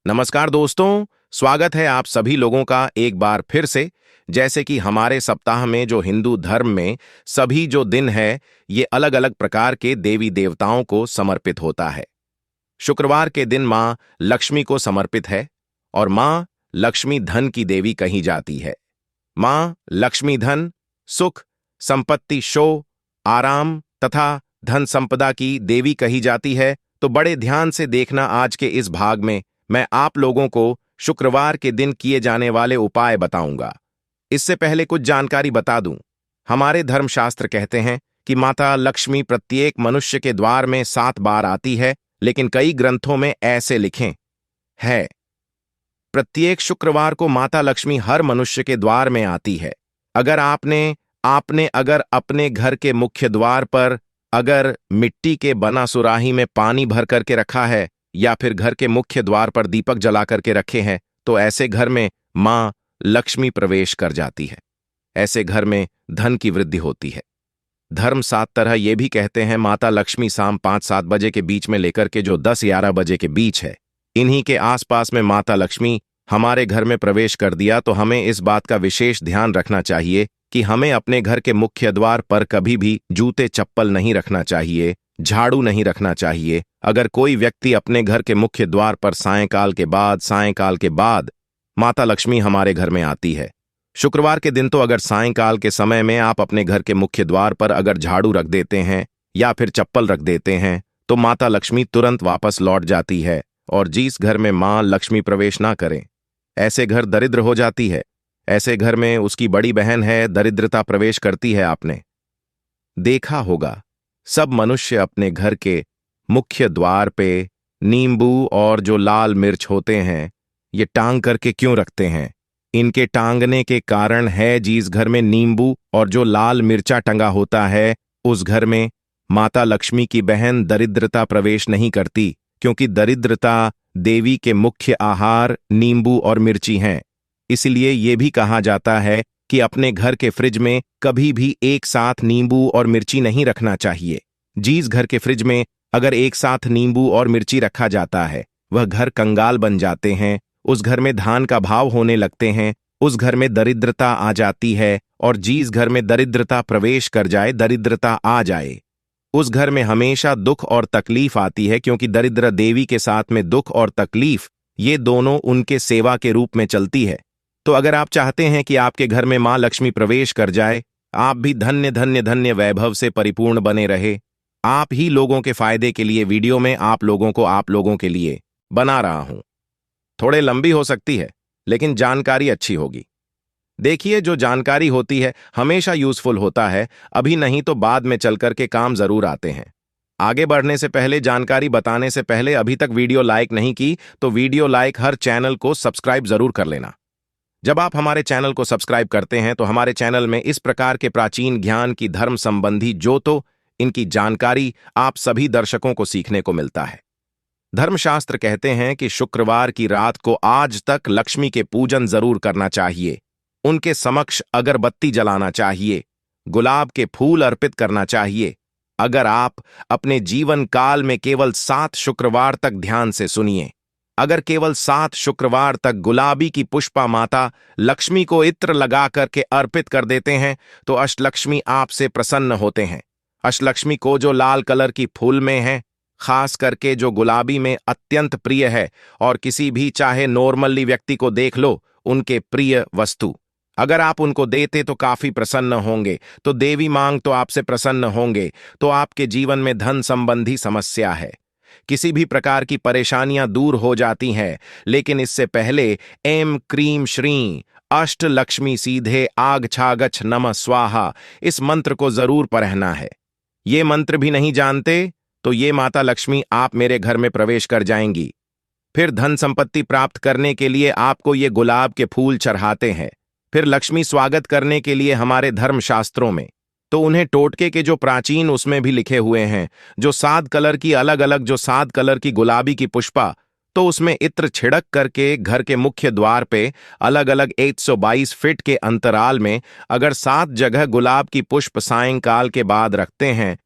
नमस्कार दोस्तों, स्वागत है आप सभी लोगों का एक बार फिर से। जैसे कि हमारे सप्ताह में जो हिंदू धर्म में सभी जो दिन है, ये अलग अलग प्रकार के देवी देवताओं को समर्पित होता है। शुक्रवार के दिन माँ लक्ष्मी को समर्पित है और माँ लक्ष्मी धन की देवी कही जाती है। माँ लक्ष्मी धन, सुख, संपत्ति, शो, आराम तथा धन संपदा की देवी कही जाती है। तो बड़े ध्यान से देखना, आज के इस भाग में मैं आप लोगों को शुक्रवार के दिन किए जाने वाले उपाय बताऊंगा। इससे पहले कुछ जानकारी बता दूं। हमारे धर्मशास्त्र कहते हैं कि माता लक्ष्मी प्रत्येक मनुष्य के द्वार में 7 बार आती है, लेकिन कई ग्रंथों में ऐसे लिखे है प्रत्येक शुक्रवार को माता लक्ष्मी हर मनुष्य के द्वार में आती है। अगर आपने अगर अपने घर के मुख्य द्वार पर अगर मिट्टी के बना सुराही में पानी भर करके रखा है या फिर घर के मुख्य द्वार पर दीपक जला करके रखे हैं, तो ऐसे घर में मां लक्ष्मी प्रवेश कर जाती है। ऐसे घर में धन की वृद्धि होती है। धर्म 7 तरह ये भी कहते हैं माता लक्ष्मी शाम 5-7 बजे के बीच में लेकर के जो 10-11 बजे के बीच है, इन्हीं के आसपास में माता लक्ष्मी हमारे घर में प्रवेश कर दिया, तो हमें इस बात का विशेष ध्यान रखना चाहिए कि हमें अपने घर के मुख्य द्वार पर कभी भी जूते चप्पल नहीं रखना चाहिए, झाड़ू नहीं रखना चाहिए। अगर कोई व्यक्ति अपने घर के मुख्य द्वार पर सायंकाल के बाद माता लक्ष्मी हमारे घर में आती है। शुक्रवार के दिन तो अगर सायंकाल के समय में आप अपने घर के मुख्य द्वार पर अगर झाड़ू रख देते हैं या फिर चप्पल रख देते हैं, तो माता लक्ष्मी तुरंत वापस लौट जाती है। और जिस घर में मां लक्ष्मी प्रवेश ना करें, ऐसे घर दरिद्र हो जाती है। ऐसे घर में उसकी बड़ी बहन है, दरिद्रता प्रवेश करती है। आपने देखा होगा, सब मनुष्य अपने घर के मुख्य द्वार पे नींबू और जो लाल मिर्च होते हैं, ये टांग करके क्यों रखते हैं? इनके टांगने के कारण है, जिस घर में नींबू और जो लाल मिर्चा टंगा होता है, उस घर में माता लक्ष्मी की बहन दरिद्रता प्रवेश नहीं करती, क्योंकि दरिद्रता देवी के मुख्य आहार नींबू और मिर्ची हैं। इसलिए ये भी कहा जाता है कि अपने घर के फ्रिज में कभी भी एक साथ नींबू और मिर्ची नहीं रखना चाहिए। जिस घर के फ्रिज में अगर एक साथ नींबू और मिर्ची रखा जाता है, वह घर कंगाल बन जाते हैं, उस घर में धान का भाव होने लगते हैं, उस घर में दरिद्रता आ जाती है। और जिस घर में दरिद्रता प्रवेश कर जाए, दरिद्रता आ जाए, उस घर में हमेशा दुख और तकलीफ आती है, क्योंकि दरिद्र देवी के साथ में दुख और तकलीफ ये दोनों उनके सेवा के रूप में चलती है। तो अगर आप चाहते हैं कि आपके घर में मां लक्ष्मी प्रवेश कर जाए, आप भी धन्य धन्य धन्य वैभव से परिपूर्ण बने रहे, आप ही लोगों के फायदे के लिए वीडियो में आप लोगों के लिए बना रहा हूं। थोड़े लंबी हो सकती है, लेकिन जानकारी अच्छी होगी। देखिए, जो जानकारी होती है हमेशा यूजफुल होता है, अभी नहीं तो बाद में चलकर के काम जरूर आते हैं। आगे बढ़ने से पहले, जानकारी बताने से पहले, अभी तक वीडियो लाइक नहीं की तो वीडियो लाइक, हर चैनल को सब्सक्राइब जरूर कर लेना। जब आप हमारे चैनल को सब्सक्राइब करते हैं, तो हमारे चैनल में इस प्रकार के प्राचीन ज्ञान की धर्म संबंधी इनकी जानकारी आप सभी दर्शकों को सीखने को मिलता है। धर्मशास्त्र कहते हैं कि शुक्रवार की रात को आज तक लक्ष्मी के पूजन जरूर करना चाहिए, उनके समक्ष अगरबत्ती जलाना चाहिए, गुलाब के फूल अर्पित करना चाहिए। अगर आप अपने जीवन काल में केवल 7 शुक्रवार तक ध्यान से सुनिए, अगर केवल 7 शुक्रवार तक गुलाबी की पुष्पा माता लक्ष्मी को इत्र लगा करके अर्पित कर देते हैं, तो अष्टलक्ष्मी आपसे प्रसन्न होते हैं। अष्टलक्ष्मी को जो लाल कलर की फूल में है, खास करके जो गुलाबी में अत्यंत प्रिय है, और किसी भी चाहे नॉर्मली व्यक्ति को देख लो, उनके प्रिय वस्तु अगर आप उनको देते तो काफी प्रसन्न होंगे। तो देवी मांग तो आपसे प्रसन्न होंगे। तो आपके जीवन में धन संबंधी समस्या है, किसी भी प्रकार की परेशानियां दूर हो जाती हैं। लेकिन इससे पहले एम क्रीम श्री अष्ट लक्ष्मी सीधे आग छागछ नमः स्वाहा, इस मंत्र को जरूर पढ़ना है। ये मंत्र भी नहीं जानते तो ये माता लक्ष्मी आप मेरे घर में प्रवेश कर जाएंगी। फिर धन संपत्ति प्राप्त करने के लिए आपको ये गुलाब के फूल चढ़ाते हैं। फिर लक्ष्मी स्वागत करने के लिए हमारे धर्मशास्त्रों में तो उन्हें टोटके के जो प्राचीन उसमें भी लिखे हुए हैं, जो 7 कलर की अलग अलग जो 7 कलर की गुलाबी की पुष्पा, तो उसमें इत्र छिड़क करके घर के मुख्य द्वार पे अलग अलग 122 फीट के अंतराल में अगर 7 जगह गुलाब की पुष्प सायंकाल के बाद रखते हैं,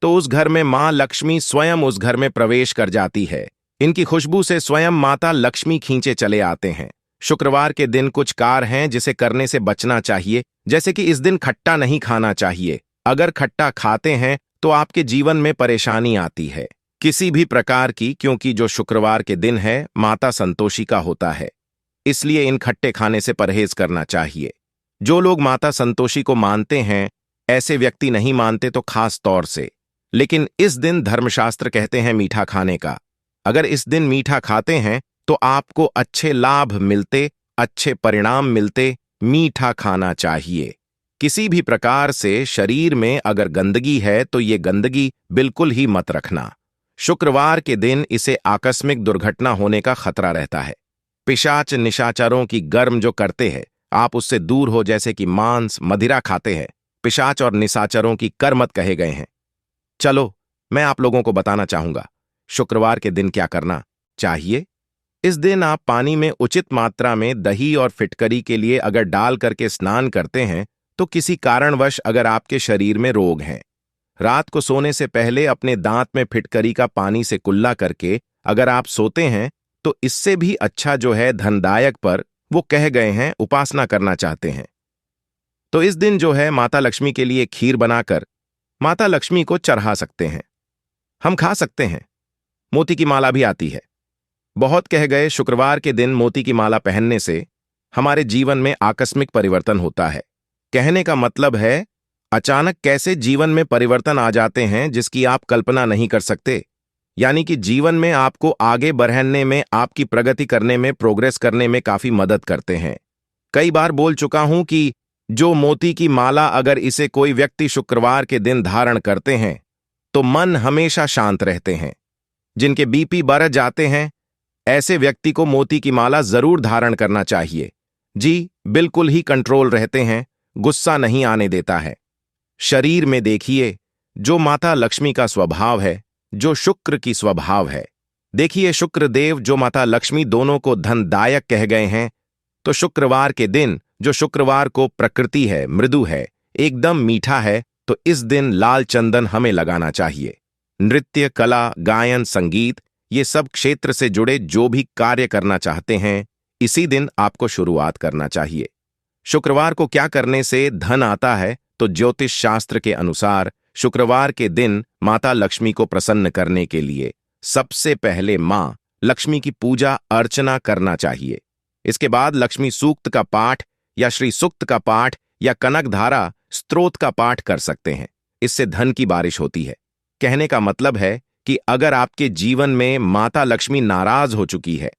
तो उस घर में मां लक्ष्मी स्वयं उस घर में प्रवेश कर जाती है। इनकी खुशबू से स्वयं माता लक्ष्मी खींचे चले आते हैं। शुक्रवार के दिन कुछ कार्य हैं जिसे करने से बचना चाहिए, जैसे कि इस दिन खट्टा नहीं खाना चाहिए। अगर खट्टा खाते हैं तो आपके जीवन में परेशानी आती है, किसी भी प्रकार की, क्योंकि जो शुक्रवार के दिन है माता संतोषी का होता है, इसलिए इन खट्टे खाने से परहेज करना चाहिए। जो लोग माता संतोषी को मानते हैं, ऐसे व्यक्ति नहीं मानते तो खास तौर से, लेकिन इस दिन धर्मशास्त्र कहते हैं मीठा खाने का। अगर इस दिन मीठा खाते हैं तो आपको अच्छे लाभ मिलते, अच्छे परिणाम मिलते। मीठा खाना चाहिए। किसी भी प्रकार से शरीर में अगर गंदगी है तो ये गंदगी बिल्कुल ही मत रखना। शुक्रवार के दिन इसे आकस्मिक दुर्घटना होने का खतरा रहता है। पिशाच निशाचरों की गर्म जो करते हैं, आप उससे दूर हो, जैसे कि मांस मदिरा खाते हैं। पिशाच और निशाचरों की कर मत कहे गए हैं। चलो, मैं आप लोगों को बताना चाहूंगा शुक्रवार के दिन क्या करना चाहिए। इस दिन आप पानी में उचित मात्रा में दही और फिटकरी के लिए अगर डाल करके स्नान करते हैं तो किसी कारणवश अगर आपके शरीर में रोग हैं, रात को सोने से पहले अपने दांत में फिटकरी का पानी से कुल्ला करके अगर आप सोते हैं तो इससे भी अच्छा जो है धनदायक पर वो कह गए हैं उपासना करना चाहते हैं, तो इस दिन जो है माता लक्ष्मी के लिए खीर बनाकर माता लक्ष्मी को चढ़ा सकते हैं। हम खा सकते हैं। मोती की माला भी आती है। बहुत कह गए शुक्रवार के दिन मोती की माला पहनने से हमारे जीवन में आकस्मिक परिवर्तन होता है। कहने का मतलब है अचानक कैसे जीवन में परिवर्तन आ जाते हैं जिसकी आप कल्पना नहीं कर सकते। यानी कि जीवन में आपको आगे बढ़ने में, आपकी प्रगति करने में, प्रोग्रेस करने में काफी मदद करते हैं। कई बार बोल चुका हूं कि जो मोती की माला अगर इसे कोई व्यक्ति शुक्रवार के दिन धारण करते हैं तो मन हमेशा शांत रहते हैं। जिनके बीपी बढ़ जाते हैं, ऐसे व्यक्ति को मोती की माला जरूर धारण करना चाहिए। जी, बिल्कुल ही कंट्रोल रहते हैं, गुस्सा नहीं आने देता है। शरीर में देखिए जो माता लक्ष्मी का स्वभाव है, जो शुक्र की स्वभाव है। देखिए शुक्र देव जो माता लक्ष्मी दोनों को धनदायक कह गए हैं, तो शुक्रवार के दिन जो शुक्रवार को प्रकृति है, मृदु है, एकदम मीठा है, तो इस दिन लाल चंदन हमें लगाना चाहिए। नृत्य, कला, गायन, संगीत, ये सब क्षेत्र से जुड़े जो भी कार्य करना चाहते हैं, इसी दिन आपको शुरुआत करना चाहिए। शुक्रवार को क्या करने से धन आता है, तो ज्योतिष शास्त्र के अनुसार शुक्रवार के दिन माता लक्ष्मी को प्रसन्न करने के लिए सबसे पहले मां लक्ष्मी की पूजा अर्चना करना चाहिए। इसके बाद लक्ष्मी सूक्त का पाठ या श्री सूक्त का पाठ या कनक धारा स्तोत्र का पाठ कर सकते हैं। इससे धन की बारिश होती है। कहने का मतलब है कि अगर आपके जीवन में माता लक्ष्मी नाराज हो चुकी है,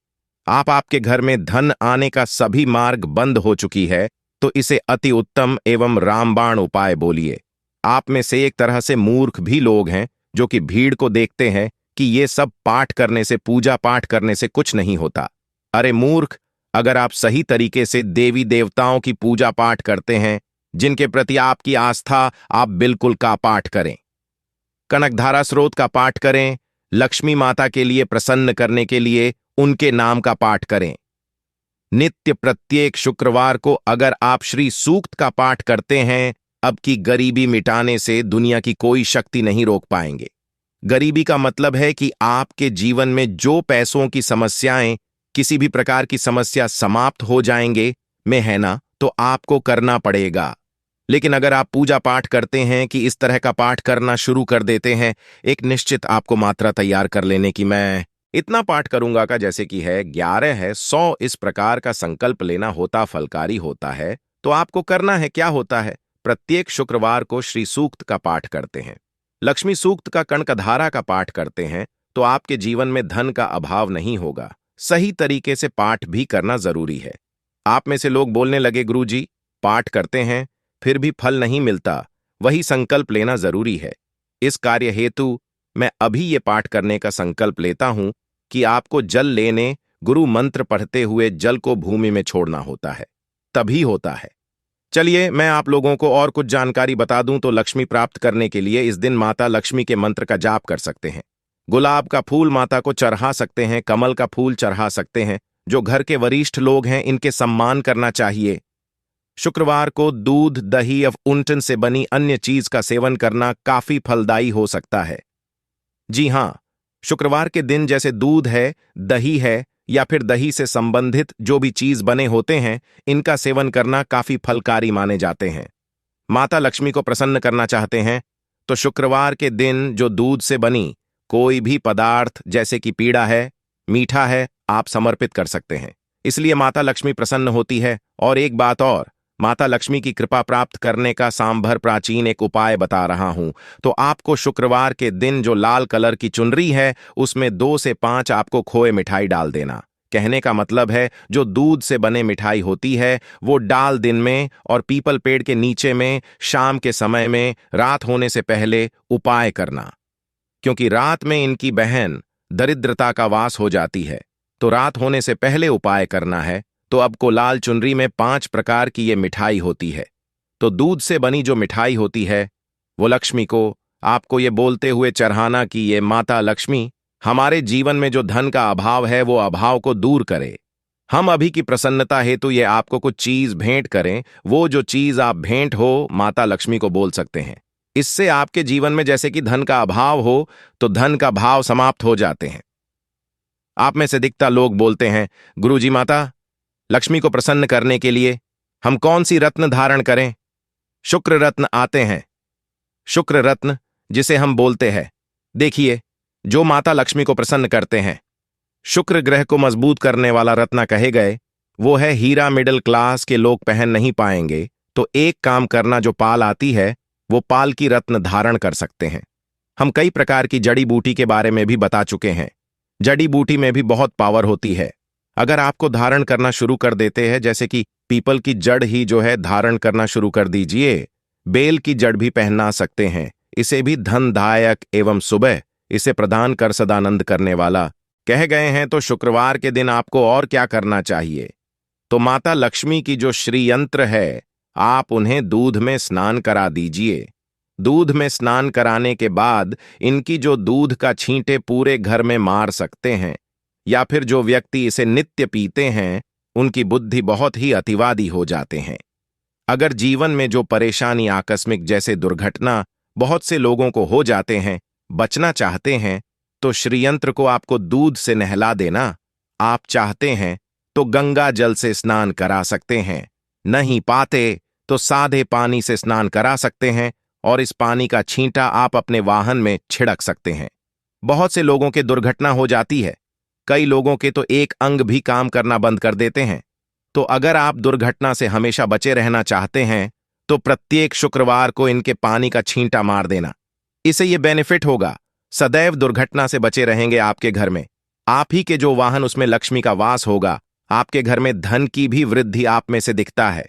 आपके घर में धन आने का सभी मार्ग बंद हो चुकी है, तो इसे अति उत्तम एवं रामबाण उपाय बोलिए। आप में से एक तरह से मूर्ख भी लोग हैं जो कि भीड़ को देखते हैं कि ये सब पाठ करने से, पूजा पाठ करने से कुछ नहीं होता। अरे मूर्ख, अगर आप सही तरीके से देवी देवताओं की पूजा पाठ करते हैं, जिनके प्रति आपकी आस्था, आप बिल्कुल का पाठ करें। कनकधारा स्रोत का पाठ करें। लक्ष्मी माता के लिए प्रसन्न करने के लिए उनके नाम का पाठ करें। नित्य प्रत्येक शुक्रवार को अगर आप श्री सूक्त का पाठ करते हैं, अब की गरीबी मिटाने से दुनिया की कोई शक्ति नहीं रोक पाएंगे। गरीबी का मतलब है कि आपके जीवन में जो पैसों की समस्याएं, किसी भी प्रकार की समस्या समाप्त हो जाएंगे में है ना, तो आपको करना पड़ेगा। लेकिन अगर आप पूजा पाठ करते हैं कि इस तरह का पाठ करना शुरू कर देते हैं, एक निश्चित आपको मात्रा तैयार कर लेने की, मैं इतना पाठ करूंगा का जैसे कि है 11 है 100, इस प्रकार का संकल्प लेना होता फलकारी होता है। तो आपको करना है क्या होता है, प्रत्येक शुक्रवार को श्री सूक्त का पाठ करते हैं, लक्ष्मी सूक्त का कनकधारा का पाठ करते हैं, तो आपके जीवन में धन का अभाव नहीं होगा। सही तरीके से पाठ भी करना जरूरी है। आप में से लोग बोलने लगे, गुरुजी पाठ करते हैं फिर भी फल नहीं मिलता, वही संकल्प लेना जरूरी है। इस कार्य हेतु मैं अभी ये पाठ करने का संकल्प लेता हूं कि आपको जल लेने, गुरु मंत्र पढ़ते हुए जल को भूमि में छोड़ना होता है, तभी होता है। चलिए मैं आप लोगों को और कुछ जानकारी बता दूं तो लक्ष्मी प्राप्त करने के लिए इस दिन माता लक्ष्मी के मंत्र का जाप कर सकते हैं। गुलाब का फूल माता को चढ़ा सकते हैं, कमल का फूल चढ़ा सकते हैं। जो घर के वरिष्ठ लोग हैं इनके सम्मान करना चाहिए। शुक्रवार को दूध, दही या ऊंटन से बनी अन्य चीज का सेवन करना काफी फलदायी हो सकता है। जी हां, शुक्रवार के दिन जैसे दूध है, दही है या फिर दही से संबंधित जो भी चीज बने होते हैं, इनका सेवन करना काफी फलकारी माने जाते हैं। माता लक्ष्मी को प्रसन्न करना चाहते हैं तो शुक्रवार के दिन जो दूध से बनी कोई भी पदार्थ जैसे कि पीड़ा है, मीठा है, आप समर्पित कर सकते हैं। इसलिए माता लक्ष्मी प्रसन्न होती है। और एक बात और, माता लक्ष्मी की कृपा प्राप्त करने का सांभर प्राचीन एक उपाय बता रहा हूं। तो आपको शुक्रवार के दिन जो लाल कलर की चुनरी है उसमें 2 से 5 आपको खोए मिठाई डाल देना। कहने का मतलब है जो दूध से बने मिठाई होती है वो डाल दिन में और पीपल पेड़ के नीचे में शाम के समय में रात होने से पहले उपाय करना, क्योंकि रात में इनकी बहन दरिद्रता का वास हो जाती है। तो रात होने से पहले उपाय करना है। तो अब को लाल चुनरी में 5 प्रकार की ये मिठाई होती है। तो दूध से बनी जो मिठाई होती है वो लक्ष्मी को आपको ये बोलते हुए चढ़ाना कि ये माता लक्ष्मी हमारे जीवन में जो धन का अभाव है वो अभाव को दूर करे। हम अभी की प्रसन्नता हेतु ये आपको कुछ चीज भेंट करें। वो जो चीज आप भेंट हो माता लक्ष्मी को बोल सकते हैं। इससे आपके जीवन में जैसे कि धन का अभाव हो तो धन का भाव समाप्त हो जाते हैं। आप में से अधिकतर लोग बोलते हैं, गुरुजी माता लक्ष्मी को प्रसन्न करने के लिए हम कौन सी रत्न धारण करें? शुक्र रत्न आते हैं। शुक्र रत्न जिसे हम बोलते हैं, देखिए, जो माता लक्ष्मी को प्रसन्न करते हैं, शुक्र ग्रह को मजबूत करने वाला रत्न कहे गए, वो है हीरा। मिडिल क्लास के लोग पहन नहीं पाएंगे तो एक काम करना, जो पाल आती है वो पाल की रत्न धारण कर सकते हैं। हम कई प्रकार की जड़ी बूटी के बारे में भी बता चुके हैं। जड़ी बूटी में भी बहुत पावर होती है। अगर आपको धारण करना शुरू कर देते हैं, जैसे कि पीपल की जड़ ही जो है धारण करना शुरू कर दीजिए। बेल की जड़ भी पहना सकते हैं। इसे भी धनदायक एवं सुबह इसे प्रदान कर सदानंद करने वाला कह गए हैं। तो शुक्रवार के दिन आपको और क्या करना चाहिए? तो माता लक्ष्मी की जो श्री यंत्र है, आप उन्हें दूध में स्नान करा दीजिए। दूध में स्नान कराने के बाद इनकी जो दूध का छींटे पूरे घर में मार सकते हैं, या फिर जो व्यक्ति इसे नित्य पीते हैं उनकी बुद्धि बहुत ही अतिवादी हो जाते हैं। अगर जीवन में जो परेशानी आकस्मिक जैसे दुर्घटना बहुत से लोगों को हो जाते हैं, बचना चाहते हैं, तो श्रीयंत्र को आपको दूध से नहला देना। आप चाहते हैं तो गंगा जल से स्नान करा सकते हैं, नहीं पाते तो सादे पानी से स्नान करा सकते हैं और इस पानी का छींटा आप अपने वाहन में छिड़क सकते हैं। बहुत से लोगों के दुर्घटना हो जाती है, कई लोगों के तो एक अंग भी काम करना बंद कर देते हैं। तो अगर आप दुर्घटना से हमेशा बचे रहना चाहते हैं तो प्रत्येक शुक्रवार को इनके पानी का छींटा मार देना। इससे ये बेनिफिट होगा, सदैव दुर्घटना से बचे रहेंगे आपके घर में। आप ही के जो वाहन उसमें लक्ष्मी का वास होगा। आपके घर में धन की भी वृद्धि आप में से दिखता है।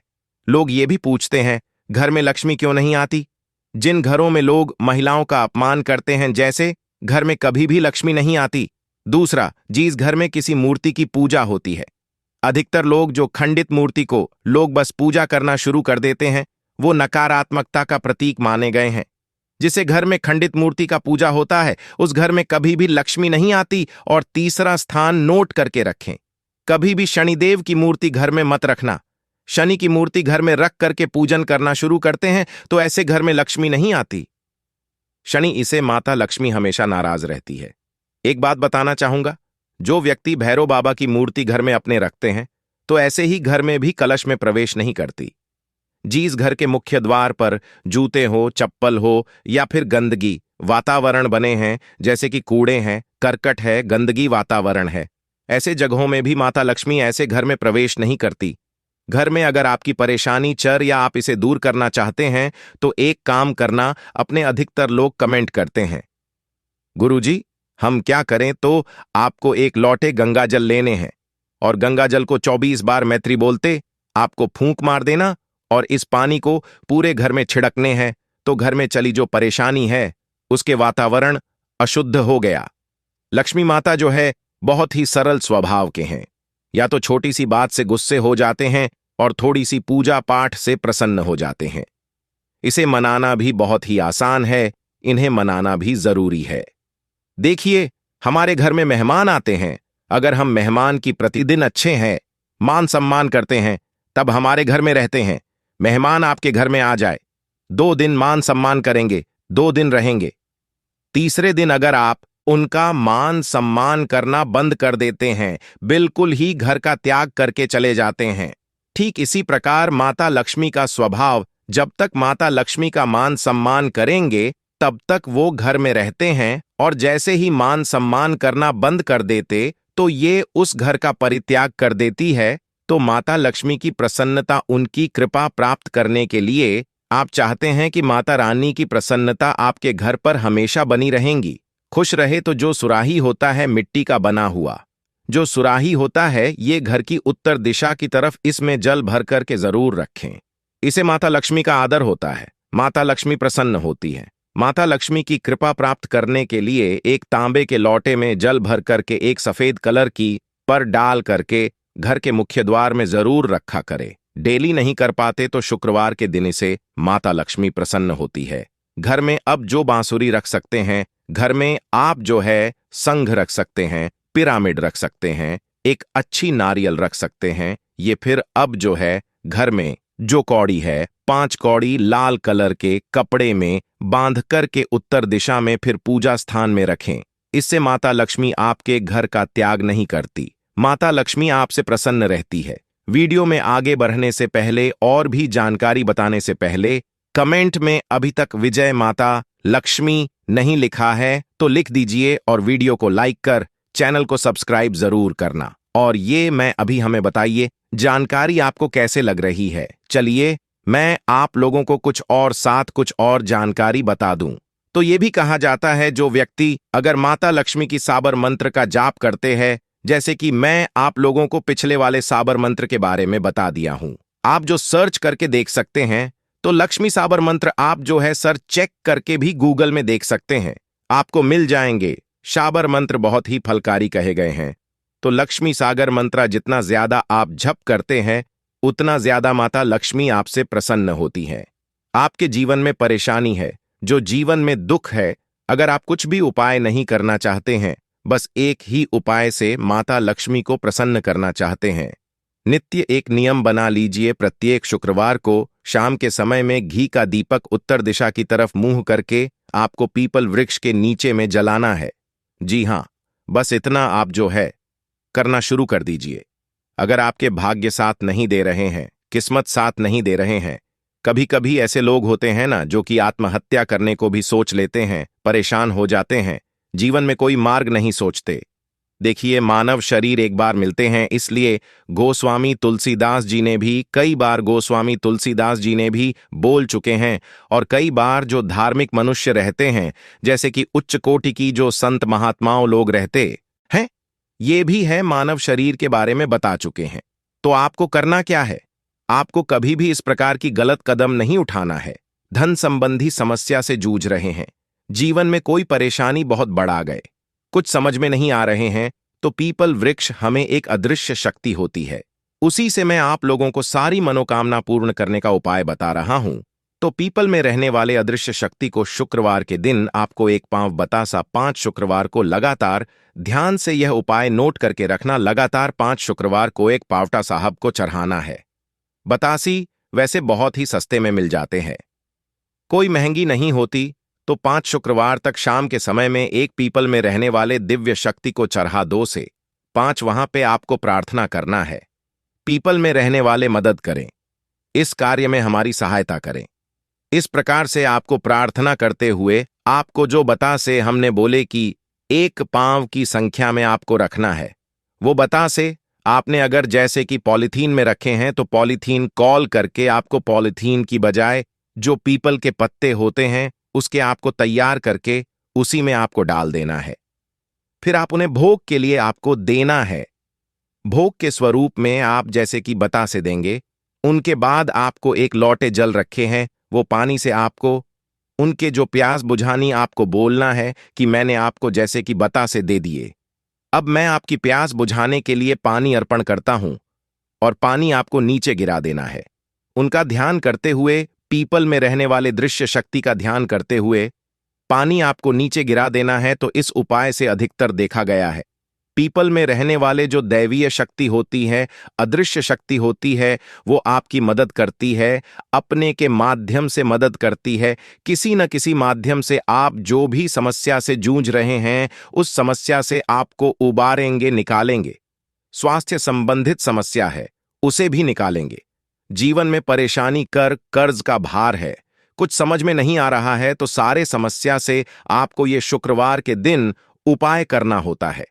लोग ये भी पूछते हैं, घर में लक्ष्मी क्यों नहीं आती? जिन घरों में लोग महिलाओं का अपमान करते हैं, जैसे घर में कभी भी लक्ष्मी नहीं आती। दूसरा, जिस घर में किसी मूर्ति की पूजा होती है, अधिकतर लोग जो खंडित मूर्ति को लोग बस पूजा करना शुरू कर देते हैं, वो नकारात्मकता का प्रतीक माने गए हैं। जिसे घर में खंडित मूर्ति का पूजा होता है उस घर में कभी भी लक्ष्मी नहीं आती। और तीसरा स्थान नोट करके रखें, कभी भी शनिदेव की मूर्ति घर में मत रखना। शनि की मूर्ति घर में रख करके पूजन करना शुरू करते हैं तो ऐसे घर में लक्ष्मी नहीं आती। शनि इसे माता लक्ष्मी हमेशा नाराज रहती है। एक बात बताना चाहूंगा, जो व्यक्ति भैरव बाबा की मूर्ति घर में अपने रखते हैं तो ऐसे ही घर में भी कलश में प्रवेश नहीं करती। जिस घर के मुख्य द्वार पर जूते हो, चप्पल हो या फिर गंदगी वातावरण बने हैं, जैसे कि कूड़े हैं, करकट है, गंदगी वातावरण है, ऐसे जगहों में भी माता लक्ष्मी ऐसे घर में प्रवेश नहीं करती। घर में अगर आपकी परेशानी चर या आप इसे दूर करना चाहते हैं तो एक काम करना, अपने अधिकतर लोग कमेंट करते हैं, गुरुजी हम क्या करें? तो आपको एक लौटे गंगाजल लेने हैं और गंगाजल को 24 बार मैत्री बोलते आपको फूंक मार देना और इस पानी को पूरे घर में छिड़कने हैं। तो घर में चली जो परेशानी है उसके वातावरण अशुद्ध हो गया। लक्ष्मी माता जो है बहुत ही सरल स्वभाव के हैं, या तो छोटी सी बात से गुस्से हो जाते हैं और थोड़ी सी पूजा पाठ से प्रसन्न हो जाते हैं। इसे मनाना भी बहुत ही आसान है, इन्हें मनाना भी जरूरी है। देखिए, हमारे घर में मेहमान आते हैं, अगर हम मेहमान की प्रतिदिन अच्छे हैं, मान सम्मान करते हैं, तब हमारे घर में रहते हैं। मेहमान आपके घर में आ जाए, 2 दिन मान सम्मान करेंगे, 2 दिन रहेंगे, तीसरे दिन अगर आप उनका मान सम्मान करना बंद कर देते हैं, बिल्कुल ही घर का त्याग करके चले जाते हैं। ठीक इसी प्रकार माता लक्ष्मी का स्वभाव, जब तक माता लक्ष्मी का मान सम्मान करेंगे तब तक वो घर में रहते हैं, और जैसे ही मान सम्मान करना बंद कर देते तो ये उस घर का परित्याग कर देती है। तो माता लक्ष्मी की प्रसन्नता, उनकी कृपा प्राप्त करने के लिए आप चाहते हैं कि माता रानी की प्रसन्नता आपके घर पर हमेशा बनी रहेंगी। खुश रहे तो जो सुराही होता है मिट्टी का बना हुआ, जो सुराही होता है ये घर की उत्तर दिशा की तरफ, इसमें जल भर कर के जरूर रखें। इसे माता लक्ष्मी का आदर होता है। माता लक्ष्मी प्रसन्न होती है। माता लक्ष्मी की कृपा प्राप्त करने के लिए एक तांबे के लोटे में जल भर करके एक सफेद कलर की पर डाल करके घर के मुख्य द्वार में जरूर रखा करे। डेली नहीं कर पाते तो शुक्रवार के दिन से माता लक्ष्मी प्रसन्न होती है। घर में अब जो बांसुरी रख सकते हैं, घर में आप जो है संघ रख सकते हैं, पिरामिड रख सकते हैं, एक अच्छी नारियल रख सकते हैं। ये फिर अब जो है घर में जो कौड़ी है, 5 कौड़ी लाल कलर के कपड़े में बांध कर के उत्तर दिशा में फिर पूजा स्थान में रखें। इससे माता लक्ष्मी आपके घर का त्याग नहीं करती। माता लक्ष्मी आपसे प्रसन्न रहती है। वीडियो में आगे बढ़ने से पहले और भी जानकारी बताने से पहले कमेंट में अभी तक विजय माता लक्ष्मी नहीं लिखा है तो लिख दीजिए, और वीडियो को लाइक कर चैनल को सब्सक्राइब जरूर करना। और ये मैं अभी हमें बताइए जानकारी आपको कैसे लग रही है। चलिए मैं आप लोगों को कुछ और जानकारी बता दूं। तो ये भी कहा जाता है जो व्यक्ति अगर माता लक्ष्मी की साबर मंत्र का जाप करते हैं, जैसे कि मैं आप लोगों को पिछले वाले साबर मंत्र के बारे में बता दिया हूं, आप जो सर्च करके देख सकते हैं, तो लक्ष्मी साबर मंत्र आप जो है सर्च चेक करके भी गूगल में देख सकते हैं, आपको मिल जाएंगे। साबर मंत्र बहुत ही फलकारी कहे गए हैं। तो लक्ष्मी सागर मंत्र जितना ज्यादा आप जप करते हैं उतना ज्यादा माता लक्ष्मी आपसे प्रसन्न होती है। आपके जीवन में परेशानी है, जो जीवन में दुख है, अगर आप कुछ भी उपाय नहीं करना चाहते हैं, बस एक ही उपाय से माता लक्ष्मी को प्रसन्न करना चाहते हैं, नित्य एक नियम बना लीजिए। प्रत्येक शुक्रवार को शाम के समय में घी का दीपक उत्तर दिशा की तरफ मुंह करके आपको पीपल वृक्ष के नीचे में जलाना है। जी हां, बस इतना आप जो है करना शुरू कर दीजिए। अगर आपके भाग्य साथ नहीं दे रहे हैं, किस्मत साथ नहीं दे रहे हैं, कभी कभी ऐसे लोग होते हैं ना जो कि आत्महत्या करने को भी सोच लेते हैं, परेशान हो जाते हैं, जीवन में कोई मार्ग नहीं सोचते। देखिए, मानव शरीर एक बार मिलते हैं, इसलिए गोस्वामी तुलसीदास जी ने भी बोल चुके हैं। और कई बार जो धार्मिक मनुष्य रहते हैं, जैसे कि उच्च कोटि की जो संत महात्माओं लोग रहते हैं, ये भी है मानव शरीर के बारे में बता चुके हैं। तो आपको करना क्या है? आपको कभी भी इस प्रकार की गलत कदम नहीं उठाना है। धन संबंधी समस्या से जूझ रहे हैं, जीवन में कोई परेशानी बहुत बढ़ा गए, कुछ समझ में नहीं आ रहे हैं, तो पीपल वृक्ष हमें एक अदृश्य शक्ति होती है, उसी से मैं आप लोगों को सारी मनोकामना पूर्ण करने का उपाय बता रहा हूं। तो पीपल में रहने वाले अदृश्य शक्ति को शुक्रवार के दिन आपको एक पांव बतासा 5 शुक्रवार को लगातार ध्यान से यह उपाय नोट करके रखना। लगातार 5 शुक्रवार को एक पावटा साहब को चढ़ाना है। बतासी वैसे बहुत ही सस्ते में मिल जाते हैं, कोई महंगी नहीं होती। तो 5 शुक्रवार तक शाम के समय में एक पीपल में रहने वाले दिव्य शक्ति को चढ़ा 2 से 5 वहां पे आपको प्रार्थना करना है। पीपल में रहने वाले मदद करें, इस कार्य में हमारी सहायता करें। इस प्रकार से आपको प्रार्थना करते हुए आपको जो बतासे हमने बोले कि एक पांव की संख्या में आपको रखना है, वो बतासे आपने अगर जैसे कि पॉलीथीन में रखे हैं तो पॉलीथीन कॉल करके आपको पॉलीथीन की बजाय जो पीपल के पत्ते होते हैं उसके आपको तैयार करके उसी में आपको डाल देना है। फिर आप उन्हें भोग के लिए आपको देना है। भोग के स्वरूप में आप जैसे कि बतासे देंगे। उनके बाद आपको एक लोटे जल रखे हैं, वो पानी से आपको उनके जो प्यास बुझानी आपको बोलना है कि मैंने आपको जैसे कि बतासे दे दिए, अब मैं आपकी प्यास बुझाने के लिए पानी अर्पण करता हूं, और पानी आपको नीचे गिरा देना है। उनका ध्यान करते हुए, पीपल में रहने वाले दृश्य शक्ति का ध्यान करते हुए पानी आपको नीचे गिरा देना है। तो इस उपाय से अधिकतर देखा गया है पीपल में रहने वाले जो दैवीय शक्ति होती है, अदृश्य शक्ति होती है, वो आपकी मदद करती है, अपने के माध्यम से मदद करती है। किसी न किसी माध्यम से आप जो भी समस्या से जूझ रहे हैं, उस समस्या से आपको उबारेंगे, निकालेंगे। स्वास्थ्य संबंधित समस्या है, उसे भी निकालेंगे। जीवन में परेशानी, कर्ज का भार है, कुछ समझ में नहीं आ रहा है, तो सारे समस्या से आपको ये शुक्रवार के दिन उपाय करना होता है।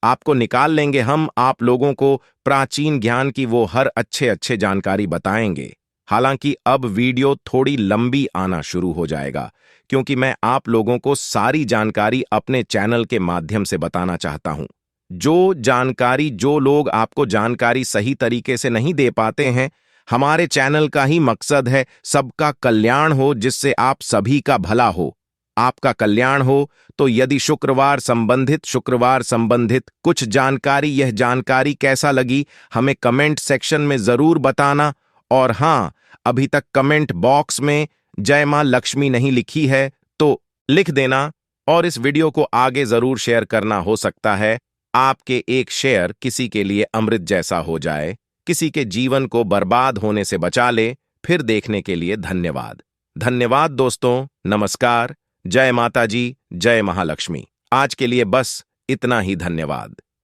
आपको निकाल लेंगे हम, आप लोगों को प्राचीन ज्ञान की वो हर अच्छे जानकारी बताएंगे। हालांकि अब वीडियो थोड़ी लंबी आना शुरू हो जाएगा, क्योंकि मैं आप लोगों को सारी जानकारी अपने चैनल के माध्यम से बताना चाहता हूं। जो लोग आपको जानकारी सही तरीके से नहीं दे पाते हैं, हमारे चैनल का ही मकसद है सबका कल्याण हो, जिससे आप सभी का भला हो, आपका कल्याण हो। तो यदि शुक्रवार संबंधित कुछ जानकारी, यह जानकारी कैसा लगी हमें कमेंट सेक्शन में जरूर बताना। और हां, अभी तक कमेंट बॉक्स में जय मां लक्ष्मी नहीं लिखी है तो लिख देना, और इस वीडियो को आगे जरूर शेयर करना। हो सकता है आपके एक शेयर किसी के लिए अमृत जैसा हो जाए, किसी के जीवन को बर्बाद होने से बचा ले। फिर देखने के लिए धन्यवाद दोस्तों, नमस्कार, जय माता जी, जय महालक्ष्मी। आज के लिए बस इतना ही, धन्यवाद।